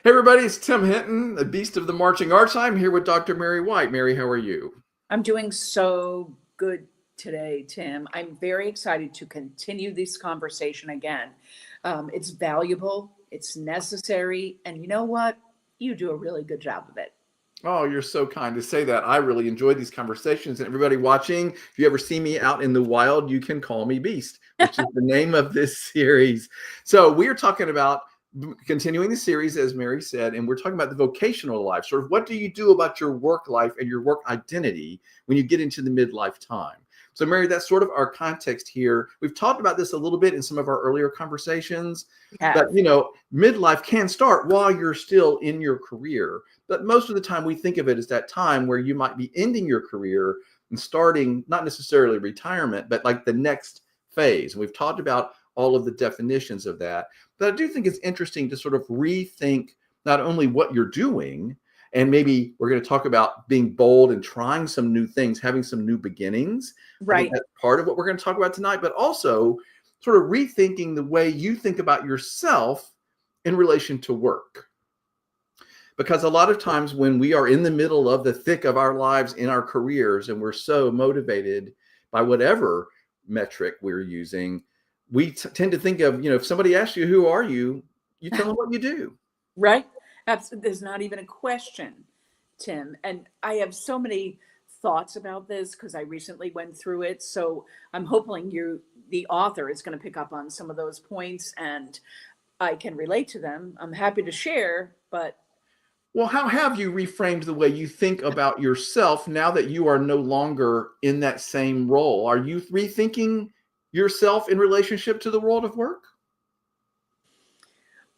Hey everybody, it's Tim Hinton, the Beast of the Marching Arts. I'm here with Dr. Mary White. Mary, how are you? I'm doing so good today, Tim. I'm very excited to continue this conversation again. It's valuable, it's necessary, and you know what? You do a really good job of it. Oh, you're so kind to say that. I really enjoy these conversations. And everybody watching, if you ever see me out in the wild, you can call me Beast, which is the name of this series. So we are talking about continuing the series, as Mary said, and we're talking about the vocational life. Sort of what do you do about your work life and your work identity when you get into the midlife time? So, Mary, that's sort of our context here. We've talked about this a little bit in some of our earlier conversations, We but have. midlife can start while you're still in your career. But most of the time, we think of it as that time where you might be ending your career and starting not necessarily retirement, but like the next phase. And we've talked about all of the definitions of that. But I do think it's interesting to sort of rethink not only what you're doing, and maybe we're going to talk about being bold and trying some new things, having some new beginnings. I think Right. that's part of what we're going to talk about tonight, but also sort of rethinking the way you think about yourself in relation to work. Because a lot of times when we are in the middle of the thick of our lives in our careers and we're so motivated by whatever metric we're using, we tend to think of, if somebody asks you, who are you? You tell them what you do. Right? Absolutely. There's not even a question, Tim. And I have so many thoughts about this because I recently went through it. So I'm hoping the author, is going to pick up on some of those points and I can relate to them. I'm happy to share, but Well, how have you reframed the way you think about yourself now that you are no longer in that same role? Are you rethinking yourself in relationship to the world of work?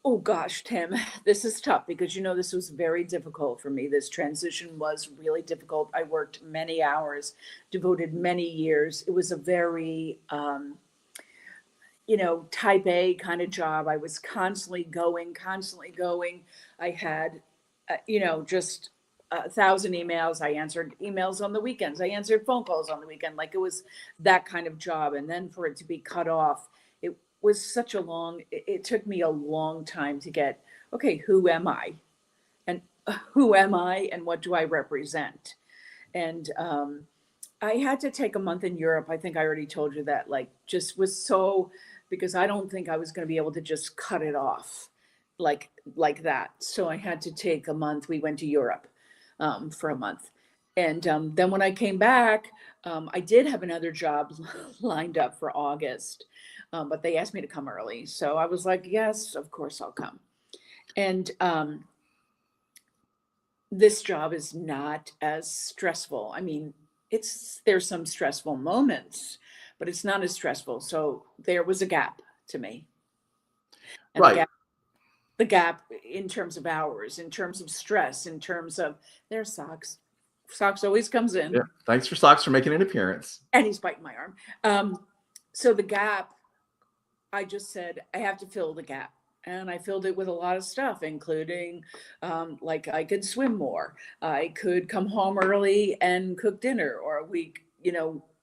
oh gosh, Tim, this is tough because this was very difficult for me. This transition was really difficult. I worked many hours, devoted many years. It was a very, type A kind of job. I was constantly going, constantly going. I had, just 1,000 emails. I answered emails on the weekends. I answered phone calls on the weekend. Like it was that kind of job. And then for it to be cut off, it was it took me a long time to get, okay, who am I? And who am I? And what do I represent? And I had to take a month in Europe. I think I already told you that, like, just was so, because I don't think I was going to be able to just cut it off like that. So I had to take a month. We went to Europe for a month. And then when I came back, I did have another job lined up for August, but they asked me to come early. So I was like, yes, of course I'll come. And this job is not as stressful. I mean, there's some stressful moments, but it's not as stressful. So there was a gap to me. And Right. the gap in terms of hours, in terms of stress, in terms of their socks. Socks always comes Yeah. in Thanks for Socks for making an appearance. and he's biting my arm. So the gap, I just said, I have to fill the gap. And I filled it with a lot of stuff, including like I could swim more. I could come home early and cook dinner or a week,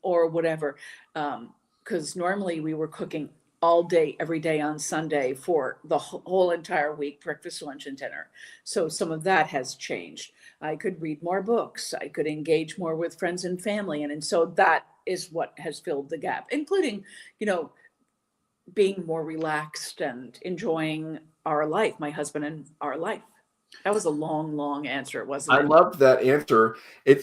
or whatever. Because normally we were cooking all day, every day on Sunday for the whole entire week, breakfast, lunch, and dinner. So some of that has changed. I could read more books. I could engage more with friends and family. And so that is what has filled the gap, including, you know, being more relaxed and enjoying our life, my husband and our life. That was a long, long answer, wasn't I it? loved that answer.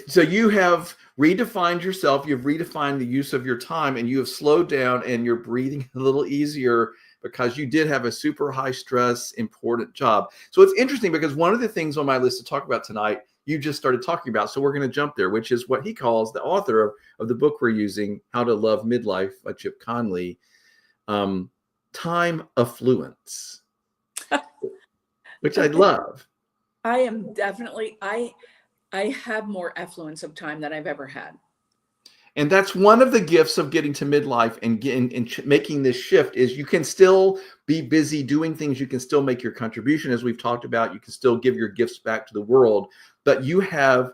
So you have redefined yourself, you've redefined the use of your time, and you have slowed down and you're breathing a little easier because you did have a super high stress, important job. So it's interesting because one of the things on my list to talk about tonight, you just started talking about. So we're going to jump there, which is what he calls, the author of the book we're using, How to Love Midlife by Chip Conley, time affluence, which I Okay. love. I am definitely, I have more affluence of time than I've ever had. And that's one of the gifts of getting to midlife and making this shift is you can still be busy doing things. You can still make your contribution, as we've talked about. You can still give your gifts back to the world, but you have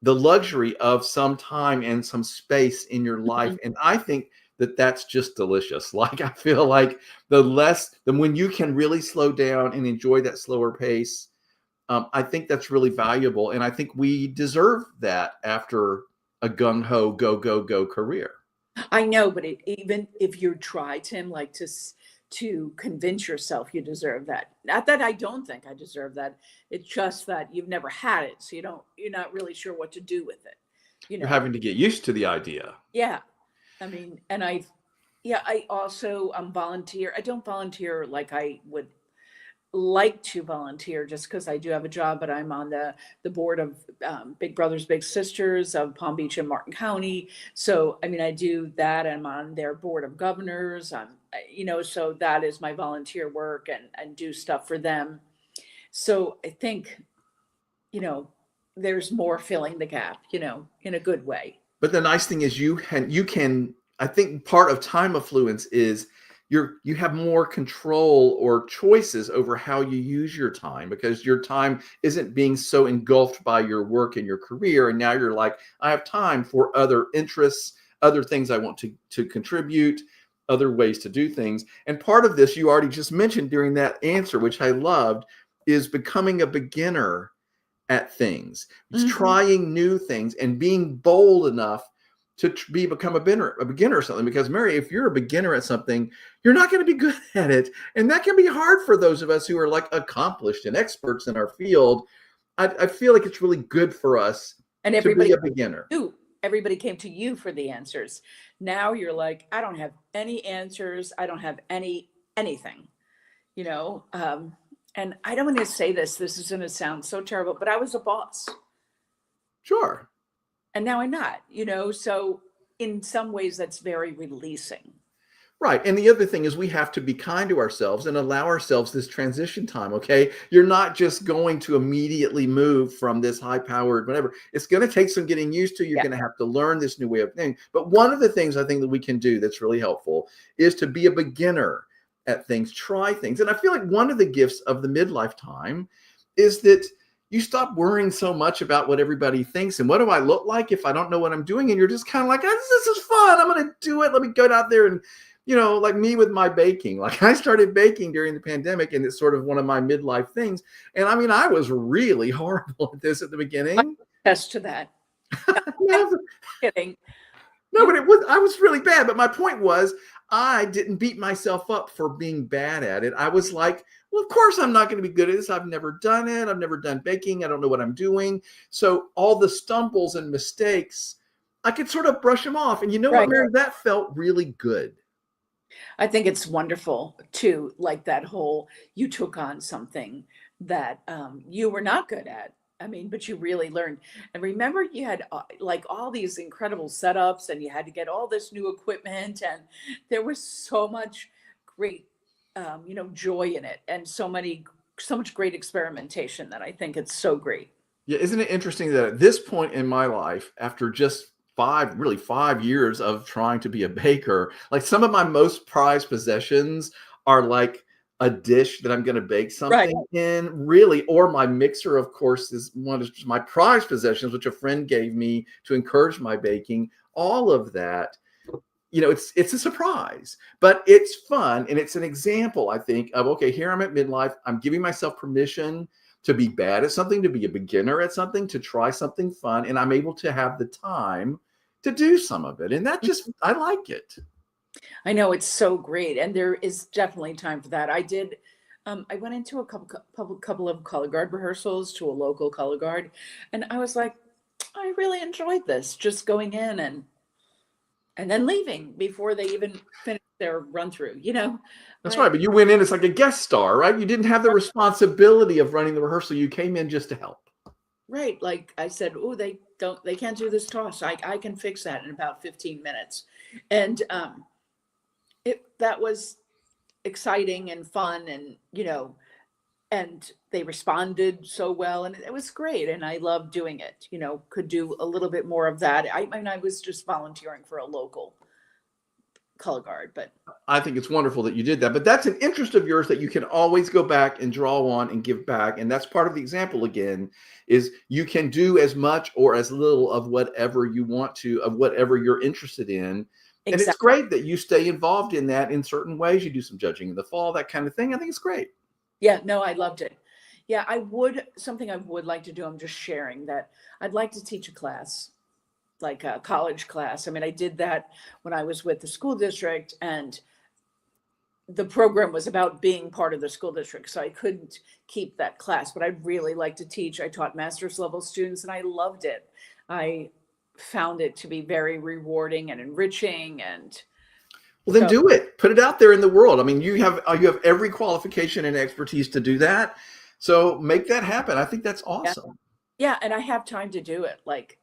the luxury of some time and some space in your life. Mhm. And I think that's just delicious. Like, I feel like when you can really slow down and enjoy that slower pace, I think that's really valuable. And I think we deserve that after a gung ho, go, go, go career. I know, but even if you try, Tim, like to convince yourself you deserve that. Not that I don't think I deserve that. It's just that you've never had it, so you're not really sure what to do with it. You You're know? having to get used to the idea. Yeah. I mean, and yeah, I also volunteer. I don't volunteer like I would like to volunteer just because I do have a job, but I'm on the board of Big Brothers Big Sisters of Palm Beach and Martin County. So I mean, I do that. I'm on their board of governors. So that is my volunteer work and do stuff for them. So I think, you know, there's more filling the gap, in a good way. But the nice thing is you can, I think part of time affluence is you have more control or choices over how you use your time, because your time isn't being so engulfed by your work and your career. And now you're like, I have time for other interests, other things I want to contribute, other ways to do things. And part of this you already just mentioned during that answer, which I loved, is becoming a beginner at things. It's Mhm. trying new things and being bold enough to become a beginner or something. Because Mary, if you're a beginner at something, you're not going to be good at it, and that can be hard for those of us who are like accomplished and experts in our field. I feel like it's really good for us And to everybody be a beginner. you. Everybody came to you for the answers. Now you're like, I don't have any answers. I don't have anything, you know. And I don't want to say this. This is going to sound so terrible, but I was a boss, Sure. and now I'm not. So in some ways, that's very releasing. Right. And the other thing is we have to be kind to ourselves and allow ourselves this transition time. Okay. You're not just going to immediately move from this high powered, whatever. It's going to take some getting used to. You're Yeah. going to have to learn this new way of thinking. But one of the things I think that we can do that's really helpful is to be a beginner at things, try things. And I feel like one of the gifts of the midlife time is that you stop worrying so much about what everybody thinks and what do I look like if I don't know what I'm doing. And you're just kind of like, this is fun. I'm going to do it. Let me go out there and like me with my baking. Like, I started baking during the pandemic, and it's sort of one of my midlife things. And I mean, I was really horrible at this at the I beginning. attest to that. I'm Never, kidding. no, but I was really bad. But my point was, I didn't beat myself up for being bad at it. I was like, well, of course I'm not going to be good at this. I've never done it. I've never done baking. I don't know what I'm doing. So all the stumbles and mistakes, I could sort of brush them off. And you know what, Right. Mary? That felt really good. I think it's wonderful too, like that whole you took on something that you were not good at. I mean, but you really learned. And remember, you had like all these incredible setups, and you had to get all this new equipment, and there was so much great, joy in it, and so much great experimentation that I think it's so great. Yeah, isn't it interesting that at this point in my life, after just 5 years of trying to be a baker, like some of my most prized possessions are like a dish that I'm going to bake Right. something in, really, or my mixer, of course, is one of my prized possessions, which a friend gave me to encourage my baking. All of that, it's a surprise, but it's fun. And it's an example, I think, of, okay, here I'm at midlife. I'm giving myself permission to be bad at something, to be a beginner at something, to try something fun. And I'm able to have the time to do some of it. And that just, I like it. I know it's so great, and there is definitely time for that. I did. I went into a couple of color guard rehearsals to a local color guard, and I was like, I really enjoyed this. Just going in and then leaving before they even finished their run through. That's I right. But you went in as like a guest star, right? You didn't have the responsibility of running the rehearsal. You came in just to help. right, like I said, oh, they can't do this toss. I can fix that in about 15 minutes, and that was exciting and fun, and they responded so well, and it was great, and I loved doing it. Could do a little bit more of that. I mean, I was just volunteering for a local color guard, but I think it's wonderful that you did that. But that's an interest of yours that you can always go back and draw on and give back. And that's part of the example again, is you can do as much or as little of whatever you want to, of whatever you're interested in. And it's Exactly. great that you stay involved in that in certain ways. You do some judging in the fall, that kind of thing. I think it's great. Yeah, no, I loved it. Yeah, something I would like to do, I'm just sharing that I'd like to teach a class, like a college class. I mean, I did that when I was with the school district, and the program was about being part of the school district. So I couldn't keep that class, but I'd really like to teach. I taught master's level students and I loved it. I found it to be very rewarding and enriching. And Well, then so, do it. Put it out there in the world. I mean, you have every qualification and expertise to do that. So make that happen. I think that's yeah, awesome. yeah. And I have time to do it. Like,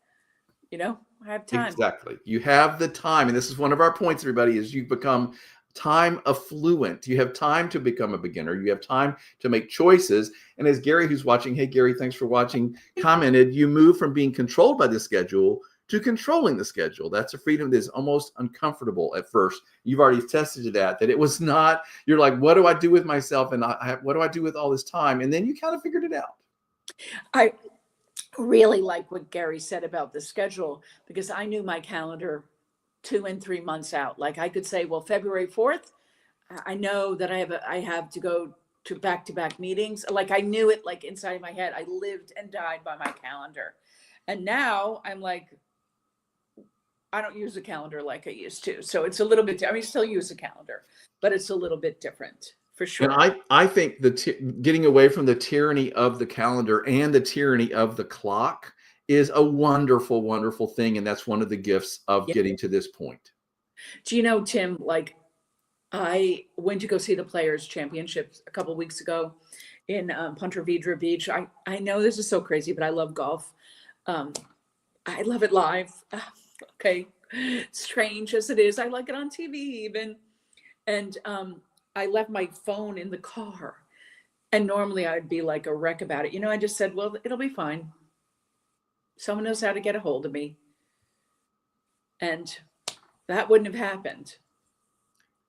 I have time. Exactly. You have the time. And this is one of our points, everybody, is you become time affluent. You have time to become a beginner. You have time to make choices. And as Gary, who's watching, hey, Gary, thanks for watching, commented, you move from being controlled by the schedule to controlling the schedule. That's a freedom that is almost uncomfortable at first. You've already tested that it was not, you're like, what do I do with myself? And what do I do with all this time? And then you kind of figured it out. I really like what Gary said about the schedule, because I knew my calendar 2 and 3 months out. Like I could say, well, February 4th, I know that I have to go to back meetings. Like I knew it like inside my head. I lived and died by my calendar. And now I'm like, I don't use a calendar like I used to. So it's a little bit, I mean, still use a calendar, but it's a little bit different for And sure. I think getting away from the tyranny of the calendar and the tyranny of the clock is a wonderful, wonderful thing. And that's one of the gifts of Yeah. getting to this point. Do you know, Tim, like I went to go see the Players Championships a couple weeks ago in Punta Vedra Beach. I know this is so crazy, but I love golf. Um, I love it live. Okay, strange as it is, I like it on TV even. And I left my phone in the car, and normally I'd be like a wreck about it. I just said, well, it'll be fine. Someone knows how to get a hold of me, and that wouldn't have happened.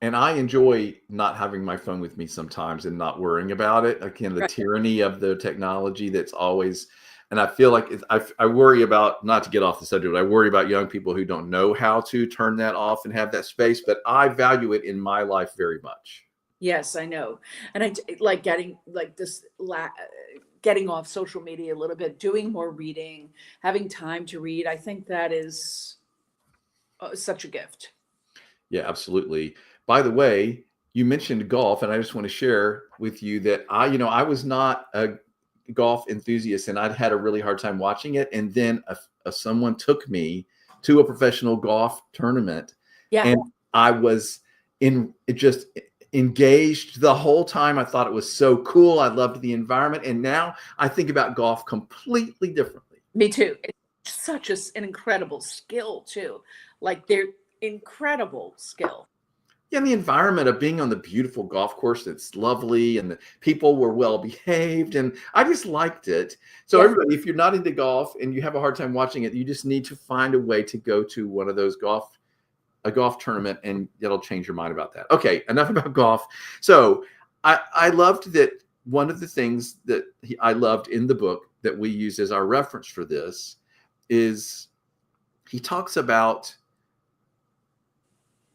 And I enjoy not having my phone with me sometimes and not worrying about it. Again, the Right. tyranny of the technology that's always, and I feel like I worry about, not to get off the subject, but I worry about young people who don't know how to turn that off and have that space. But I value it in my life very much. Yes, I know. And like getting like getting off social media a little bit, doing more reading, having time to read. I think that is such a gift. Yeah, absolutely. By the way, you mentioned golf, and I just want to share with you that I was not a golf enthusiast, and I'd had a really hard time watching it. And then someone took me to a professional golf tournament, Yeah. and I was just engaged the whole time. I thought it was so cool. I loved the environment, and now I think about golf completely differently. Me too. It's such an incredible skill too. Like they're incredible skill. Yeah, and the environment of being on the beautiful golf course that's lovely, and the people were well behaved, and I just liked it. So Yeah. everybody, if you're not into golf and you have a hard time watching it, you just need to find a way to go to one of those a golf tournament, and it'll change your mind about that. Okay, enough about golf. So I loved that. One of the things that I loved in the book that we use as our reference for this is he talks about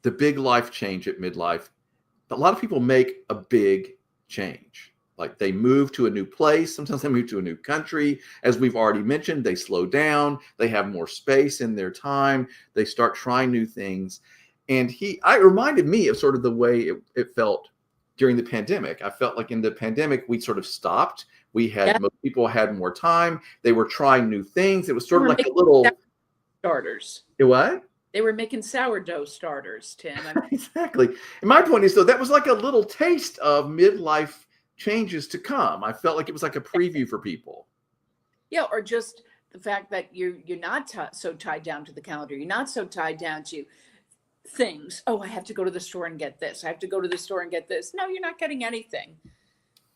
the big life change at midlife. A lot of people make a big change. Like they move to a new place. Sometimes they move to a new country. As we've already mentioned, they slow down. They have more space in their time. They start trying new things. And I reminded me of sort of the way it felt during the pandemic. I felt like in the pandemic, we sort of stopped. Yeah. Most people had more time. They were trying new things. It was sort They of were like a making little, starters. what? They were making sourdough starters, Tim. Exactly. And my point is, though, that was like a little taste of midlife changes to come. I felt like it was like a preview for people. Yeah, or just the fact that you're not so tied down to the calendar. You're not so tied down to things. Oh, I have to go to the store and get this. I have to go to the store and get this. No, you're not getting anything.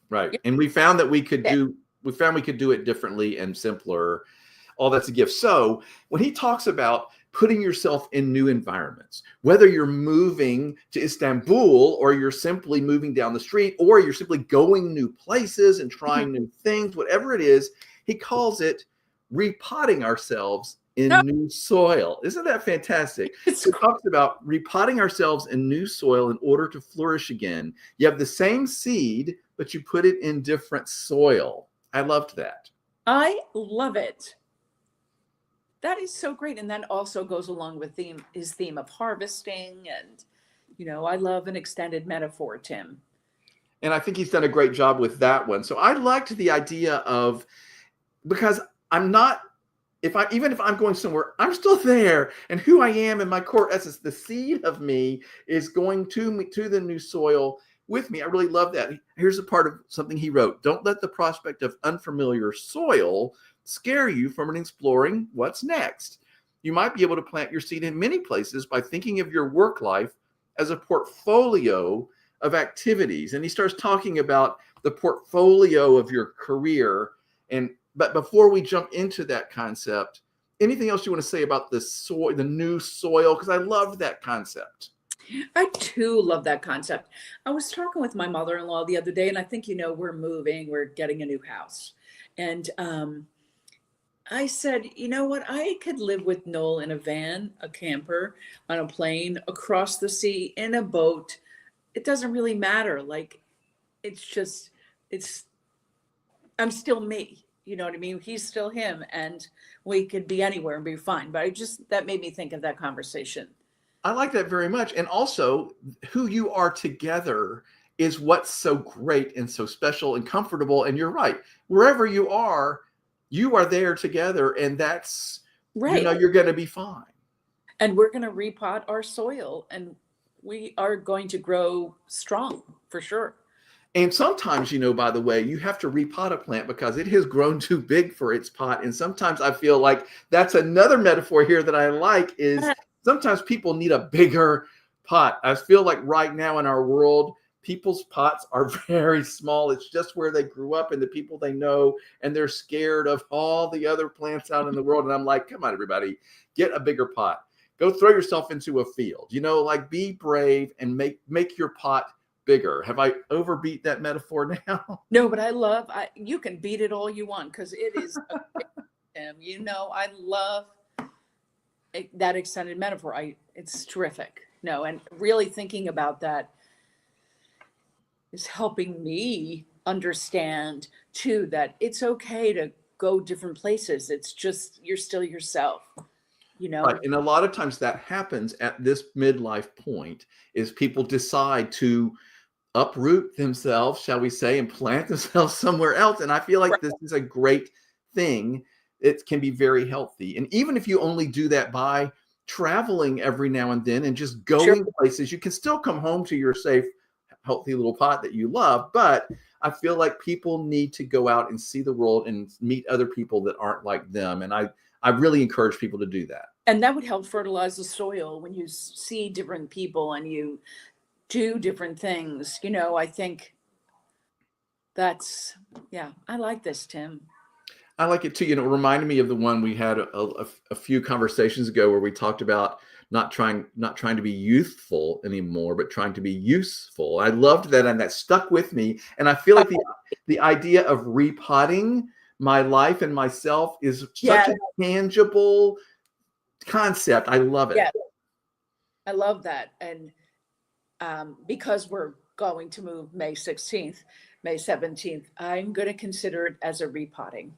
Right. You're And we found that we could sick. do it differently and simpler. All that's a gift. So when he talks about putting yourself in new environments, whether you're moving to Istanbul or you're simply moving down the street or you're simply going new places and trying new things, whatever it is, he calls it repotting ourselves No, in new soil. Isn't that fantastic? it's So it talks about repotting ourselves in new soil in order to flourish again. You have the same seed, but you put it in different soil. I loved that. I love it. That is so great. And that also goes along with his theme of harvesting. And, I love an extended metaphor, Tim. And I think he's done a great job with that one. So I liked the idea of, because I'm not, even if I'm going somewhere, I'm still there, and who I am in my core essence, the seed of me is going to me, to the new soil with me. I really love that. Here's a part of something he wrote: don't let the prospect of unfamiliar soil scare you from exploring what's next. You might be able to plant your seed in many places by thinking of your work life as a portfolio of activities. And he starts talking about the portfolio of your career. But before we jump into that concept, anything else you want to say about the soil, the new soil? Because I love that concept. I too love that concept. I was talking with my mother-in-law the other day, and I think, we're moving, we're getting a new house. And I said, you know what? I could live with Noel in a van, a camper, on a plane, across the sea, in a boat. It doesn't really matter. Like, it's just, it's, I'm still me. You know what I mean? He's still him, and we could be anywhere and be fine. But that made me think of that conversation. I like that very much. And also, who you are together is what's so great and so special and comfortable. And you're right. Wherever you are there together. And that's, Right. you're going to be fine. And we're going to repot our soil, and we are going to grow strong for sure. And sometimes, by the way, you have to repot a plant because it has grown too big for its pot. And sometimes I feel like that's another metaphor here that I like, is sometimes people need a bigger pot. I feel like right now in our world, people's pots are very small. It's just where they grew up and the people they know, and they're scared of all the other plants out in the world. And I'm like, come on, everybody, get a bigger pot. Go throw yourself into a field, like be brave and make your pot bigger. Have I overbeat that metaphor now? No, but you can beat it all you want, because it is, I love that extended metaphor. It's terrific. No, and really thinking about that is helping me understand too, that it's okay to go different places. It's just, you're still yourself, Right. And a lot of times that happens at this midlife point, is people decide to uproot themselves, shall we say, and plant themselves somewhere else. And I feel like this is a great thing. It can be very healthy. And even if you only do that by traveling every now and then and just going places, you can still come home to your safe, healthy little pot that you love. But I feel like people need to go out and see the world and meet other people that aren't like them. And I really encourage people to do that. And that would help fertilize the soil when you see different people and you do different things. I think I like this, Tim. I like it too. It reminded me of the one we had a few conversations ago, where we talked about not trying to be youthful anymore, but trying to be useful. I loved that, and that stuck with me. And I feel like the idea of repotting my life and myself is such a tangible concept. I love it. Yeah, I love that. And because we're going to move May 16th, May 17th, I'm going to consider it as a repotting.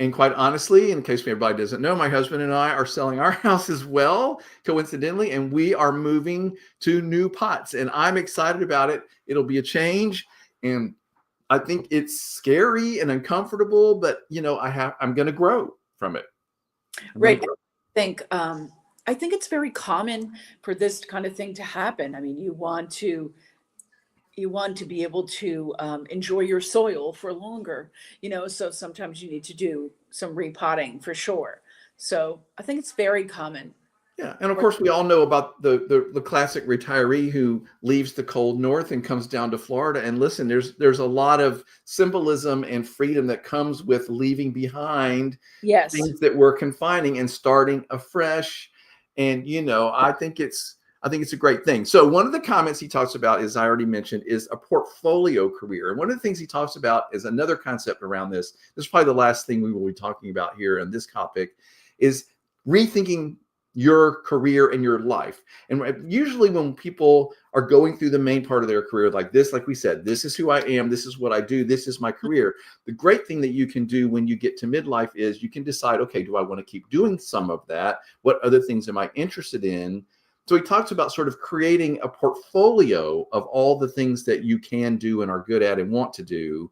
And quite honestly, in case everybody doesn't know, my husband and I are selling our house as well, coincidentally, and we are moving to new pots. And I'm excited about it. It'll be a change, and I think it's scary and uncomfortable, but I'm going to grow from it. Right. I think it's very common for this kind of thing to happen. I mean, you want to be able to enjoy your soil for longer, so sometimes you need to do some repotting for sure. So I think it's very common. Yeah. And of course, we all know about the classic retiree who leaves the cold north and comes down to Florida. And listen, there's a lot of symbolism and freedom that comes with leaving behind things that were confining and starting afresh. And, I think it's a great thing. So one of the comments he talks about, as I already mentioned, is a portfolio career. And one of the things he talks about is another concept around this. This is probably the last thing we will be talking about here in this topic, is rethinking your career and your life. And usually when people are going through the main part of their career like this, like we said, this is who I am, this is what I do, this is my career. The great thing that you can do when you get to midlife is you can decide, okay, do I want to keep doing some of that? What other things am I interested in? So he talks about sort of creating a portfolio of all the things that you can do and are good at and want to do.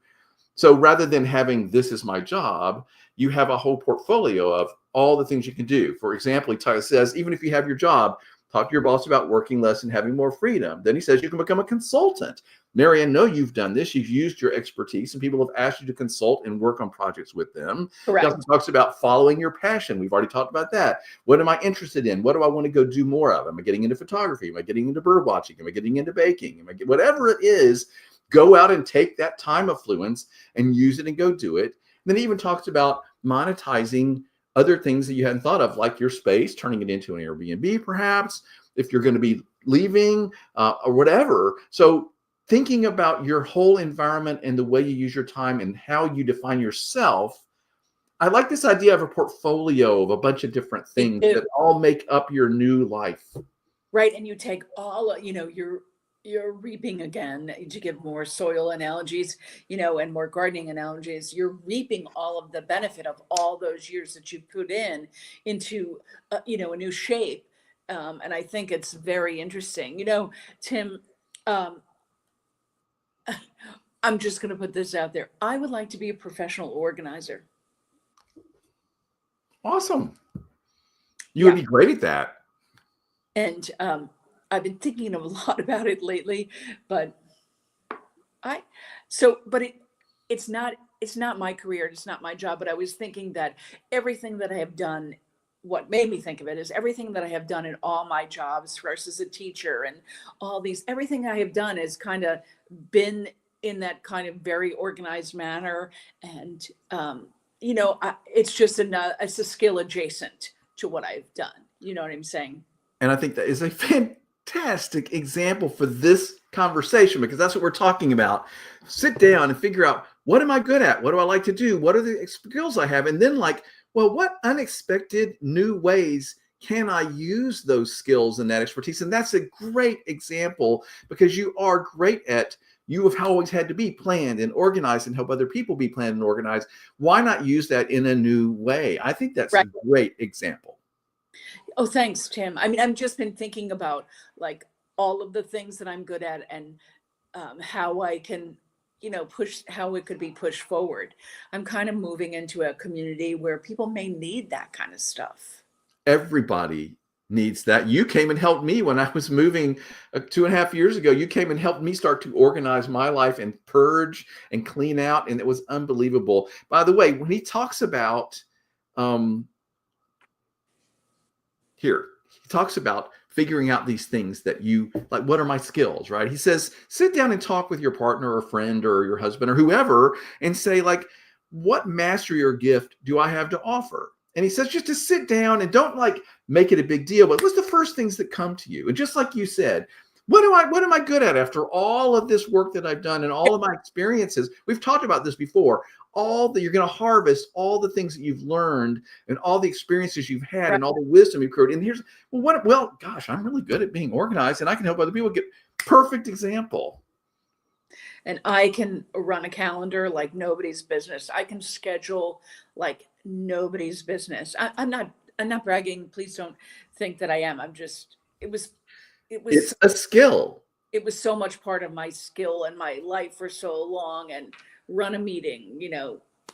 So rather than having this is my job, you have a whole portfolio of all the things you can do. For example, he says, even if you have your job, talk to your boss about working less and having more freedom. Then he says you can become a consultant. Mary, I know you've done this. You've used your expertise and people have asked you to consult and work on projects with them. Correct. He also talks about following your passion. We've already talked about that. What am I interested in? What do I want to go do more of? Am I getting into photography? Am I getting into bird watching? Am I getting into baking? Whatever it is, go out and take that time affluence and use it and go do it. And then he even talks about monetizing other things that you hadn't thought of, like your space, turning it into an Airbnb, perhaps, if you're going to be leaving or whatever. So thinking about your whole environment and the way you use your time and how you define yourself. I like this idea of a portfolio of a bunch of different things that all make up your new life. Right. And you take all, you're reaping again, to give more soil analogies, and more gardening analogies. You're reaping all of the benefit of all those years that you put into, a new shape. And I think it's very interesting. Tim, I'm just going to put this out there. I would like to be a professional organizer. Awesome. You would be great at that. And I've been thinking a lot about it lately, but it's not my career, it's not my job, but I was thinking that everything that I have done, what made me think of it is everything that I have done in all my jobs, first as a teacher and everything I have done has kind of been in that kind of very organized manner. And, it's a skill adjacent to what I've done. You know what I'm saying? And I think that is a fantastic example for this conversation, because that's what we're talking about. Sit down and figure out, what am I good at? What do I like to do? What are the skills I have? And then what unexpected new ways can I use those skills and that expertise? And that's a great example, because you have always had to be planned and organized and help other people be planned and organized. Why not use that in a new way? I think that's right. A great example. Oh, thanks, Tim. I mean, I've just been thinking about all of the things that I'm good at and how I can, how it could be pushed forward. I'm kind of moving into a community where people may need that kind of stuff. Everybody needs that. You came and helped me when I was moving 2.5 years ago. You came and helped me start to organize my life and purge and clean out. And it was unbelievable. By the way, when he talks about, he talks about figuring out these things that you like. What are my skills, right? He says, sit down and talk with your partner or friend or your husband or whoever and say, what mastery or gift do I have to offer? And he says, just to sit down and don't make it a big deal, but what's the first things that come to you? And just like you said, what am I good at after all of this work that I've done and all of my experiences? We've talked about this before. You're going to harvest all the things that you've learned and all the experiences you've had and all the wisdom you've created. And gosh, I'm really good at being organized and I can help other people get perfect example. And I can run a calendar like nobody's business. I can schedule like nobody's business. I'm not bragging. Please don't think that I am. It's a skill. It was so much part of my skill and my life for so long, and run a meeting,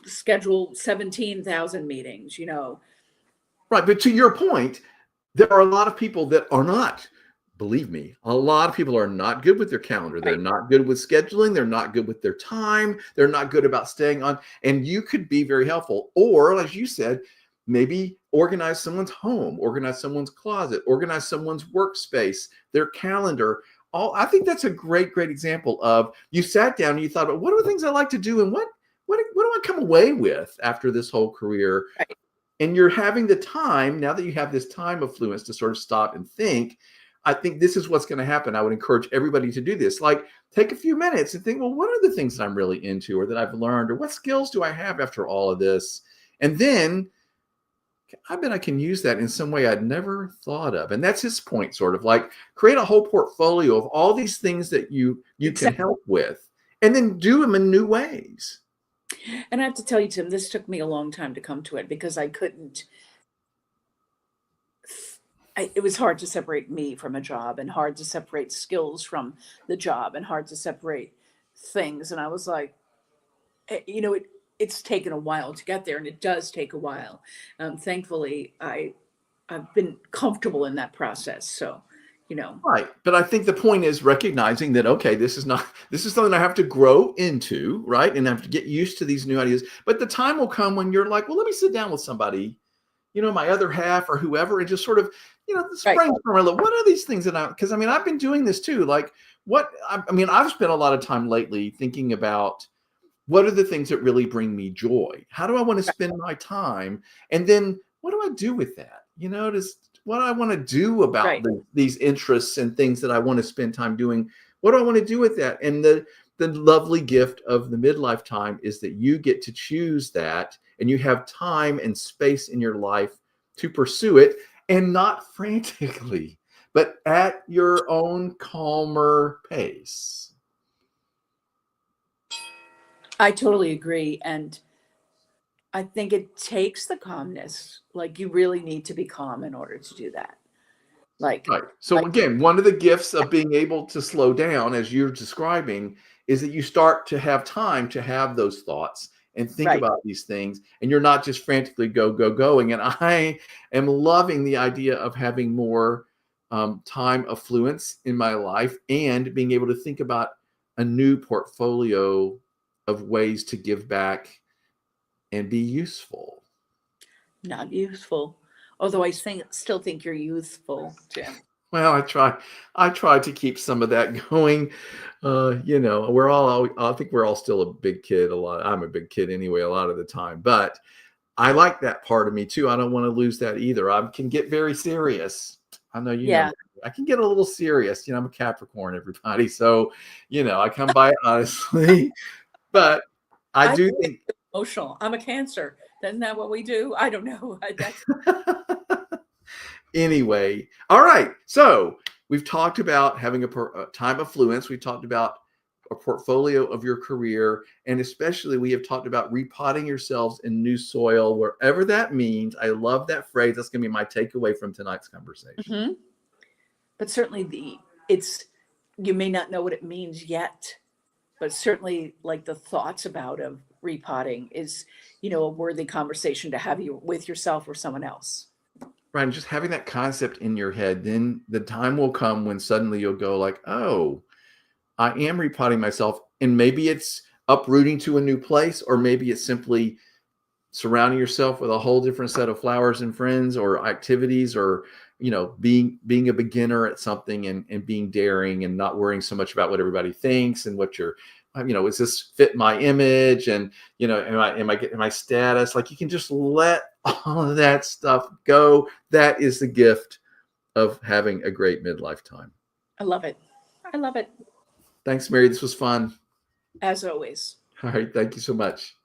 schedule 17,000 meetings, Right. But to your point, there are a lot of people that are not. Believe me, a lot of people are not good with their calendar. They're not good with scheduling. They're not good with their time. They're not good about staying on. And you could be very helpful. Or, as you said, maybe organize someone's home, organize someone's closet, organize someone's workspace, their calendar. I think that's a great, great example of you sat down and you thought about what are the things I like to do and what do I come away with after this whole career? Right. And you're having the time, now that you have this time affluence to sort of stop and think. I think this is what's going to happen. I would encourage everybody to do this. Take a few minutes and think, well, what are the things that I'm really into or that I've learned, or what skills do I have after all of this? And then I bet I can use that in some way I'd never thought of. And that's his point, sort of like create a whole portfolio of all these things that you can Exactly. help with, and then do them in new ways. And I have to tell you, Tim, this took me a long time to come to it because I couldn't. It was hard to separate me from a job, and hard to separate skills from the job, and hard to separate things. And I was like, it's taken a while to get there, and it does take a while. Thankfully, I've been comfortable in that process. So, you know, Right. But I think the point is recognizing that, okay, this is something I have to grow into, right? And I have to get used to these new ideas. But the time will come when you're like, well, let me sit down with somebody, my other half or whoever, and just sort of, right, brainstorm a little. What are these things because I mean, I've been doing this too. Like, I've spent a lot of time lately thinking about what are the things that really bring me joy? How do I want to spend my time? And then what do I do with that? What do I want to do about right. these interests and things that I want to spend time doing? What do I want to do with that? And the lovely gift of the midlife time is that you get to choose that, and you have time and space in your life to pursue it, and not frantically, but at your own calmer pace. I totally agree. And I think it takes the calmness. Like, you really need to be calm in order to do that. Like, Right. So again, one of the gifts of being able to slow down, as you're describing, is that you start to have time to have those thoughts and think right. about these things, and you're not just frantically going. And I am loving the idea of having more time affluence in my life, and being able to think about a new portfolio of ways to give back and be useful. Not useful. Although still think you're youthful, Jim. Well, I try to keep some of that going. I think we're all still a big kid a lot. I'm a big kid anyway, a lot of the time, but I like that part of me too. I don't want to lose that either. I can get very serious. I know, Yeah. I can get a little serious. I'm a Capricorn, everybody. So, I come by it honestly, but I I do think. emotional. I'm a Cancer. Isn't that what we do? I don't know. That's Anyway, all right. So we've talked about having a time affluence. We've talked about a portfolio of your career. And especially, we have talked about repotting yourselves in new soil, wherever that means. I love that phrase. That's going to be my takeaway from tonight's conversation. Mhm. But certainly it's, you may not know what it means yet, but certainly, like, the thoughts about of repotting is, a worthy conversation to have you with yourself or someone else. Right. And just having that concept in your head, then the time will come when suddenly you'll go like, oh, I am repotting myself. And maybe it's uprooting to a new place, or maybe it's simply surrounding yourself with a whole different set of flowers and friends or activities, or being a beginner at something, and being daring, and not worrying so much about what everybody thinks, and what you're is this fit my image, and am I getting my status? Like, you can just let all of that stuff go. That is the gift of having a great midlife time. I love it. I love it. Thanks, Mary. This was fun. As always. All right, thank you so much.